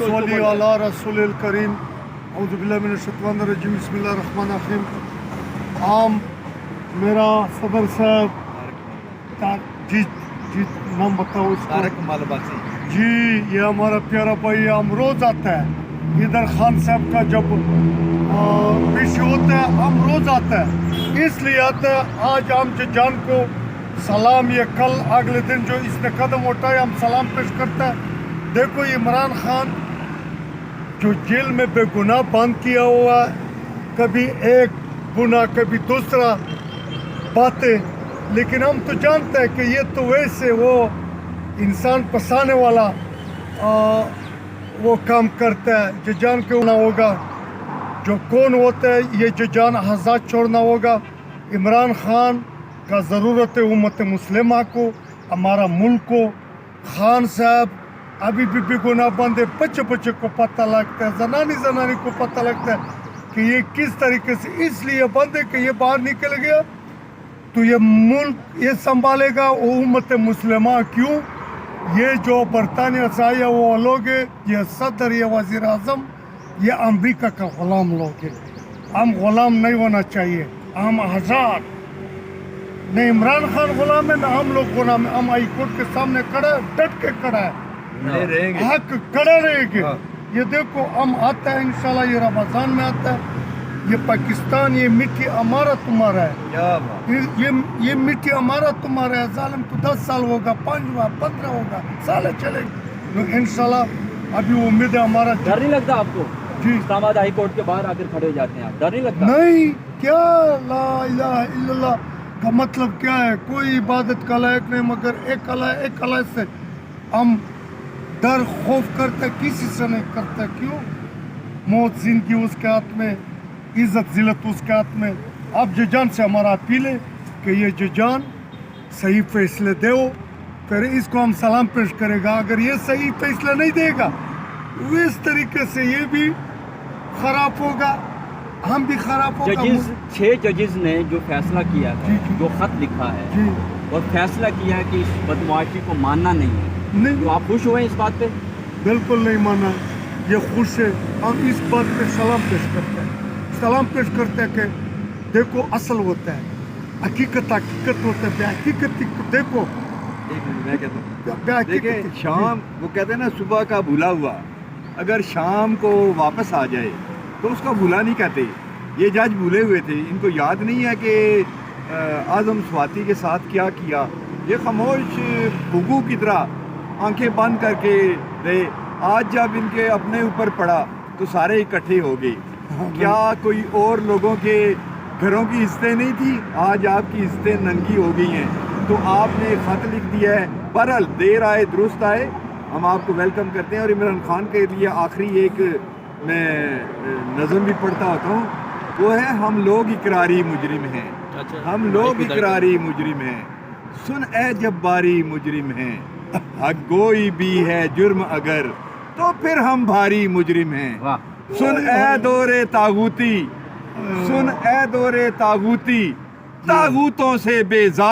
सल्ली अला रसूलिल करीम औज़ु बिल्लाहि मिनश शैतानिर रजीम बिस्मिल्लाहिर रहमानिर रहीम। आम मेरा सदर साहब जी जी नाम बताओ इसको। जी ये हमारा प्यारा भाई हम रोज आता है इधर खान साहब का जब पेश होता है हम रोज आता है इसलिए आता है। आज हम जान को सलाम ये कल अगले दिन जो इसने कदम उठाया हम सलाम पेश करता है। देखो इमरान खान जो जेल में बेगुनाह बंद किया हुआ है, कभी एक गुनाह कभी दूसरा बातें, लेकिन हम तो जानते हैं कि ये तो वैसे वो इंसान फंसाने वाला वो काम करता है। जो जान के होना होगा जो कौन होता है ये जो जान आज़ाद छोड़ना होगा। इमरान खान का ज़रूरत है उम्मत मुस्लिमा को, हमारा मुल्क को। खान साहब अभी भी बेगुनाह बंद है, बच्चे बच्चे को पता लगता है, जनानी को पता लगता है कि ये किस तरीके से इसलिए बंद है कि ये बाहर निकल गया तो ये मुल्क ये संभालेगा वो उम्मत मुस्लिमा। क्यों ये जो बरतानिया से आया वो लोग है, ये सदर ये वज़ीर आज़म ये अमेरिका का ग़ुलाम लोग है। हम ग़ुलाम नहीं होना चाहिए, हम आज़ाद। न इमरान खान ग़ुलाम है न हम लोग ग़ुलाम है। हम हाई कोर्ट के सामने खड़ा है, डट के खड़ा है, हक खड़ा रहेंगे। ये देखो हम आता है इंशाल्लाह ये रमज़ान में आता है। ये पाकिस्तान ये मिट्टी हमारा तुम्हारा है, ये मिट्टी हमारा तुम्हारा है। जालिम तो 10 साल होगा, 5 होगा, 15 होगा, साल चलेगा तो इंशाल्लाह अभी उम्मीद है हमारा। डर नहीं लगता आपको जी इस्लामाबाद हाई कोर्ट के बाहर आकर खड़े हो जाते हैं आप, डर नहीं लगता? नहीं, क्या ला इलाहा इल्लल्लाह का मतलब क्या है? कोई इबादत का लायक नहीं मगर एक अल्लाह से हम डर खौफ करते किसी से नहीं करते। क्यों? मौत जिंदगी उसके हाथ में, इज्जत जिल्लत उसके हाथ में। अब जजान से हमारा अपील है कि ये जजान सही फैसले दो, फिर इसको हम सलाम पेश करेगा। अगर ये सही फैसला नहीं देगा वो इस तरीके से ये भी खराब होगा, हम भी खराब होगा। 6 जजेस ने जो फैसला किया है, जो खत लिखा है जी और फैसला किया है कि इस बदमाशी को मानना नहीं है, नहीं तो आप खुश हुए इस बात पे? बिल्कुल नहीं माना, ये खुश है। हम इस बात पे सलाम पेश करते हैं, सलाम पेश करते हैं कि देखो असल होता है, हकीकत होता है, हकीकत देखो। मैं कहता हूँ देखिए शाम वो कहते हैं ना सुबह का भूला हुआ अगर शाम को वापस आ जाए तो उसका भूला नहीं कहते। ये जज भूले हुए थे, इनको याद नहीं है कि आज़म स्वाति के साथ क्या किया। ये खामोश घुघू की तरह आंखें बंद करके रहे। आज जब इनके अपने ऊपर पड़ा तो सारे इकट्ठे हो गए। क्या कोई और लोगों के घरों की इज्जतें नहीं थी? आज आपकी इज्जतें नंगी हो गई हैं। तो आपने ख़त लिख दिया है। बहरहाल देर आए दुरुस्त आए, हम आपको वेलकम करते हैं। और इमरान खान के लिए आखिरी एक मैं नज़म भी पढ़ता होता हूँ, वो है हम लोग इकरारी मुजरिम हैं। हम लोग इकरारी मुजरिम हैं, सुन ए जब्बारी मुजरिम हैं। हक गोई भी है जुर्म अगर तो फिर हम भारी मुजरिम हैं। सुन ए दौरे तागूती, सुन ए दौरे तागूती, तागूतों से बेजार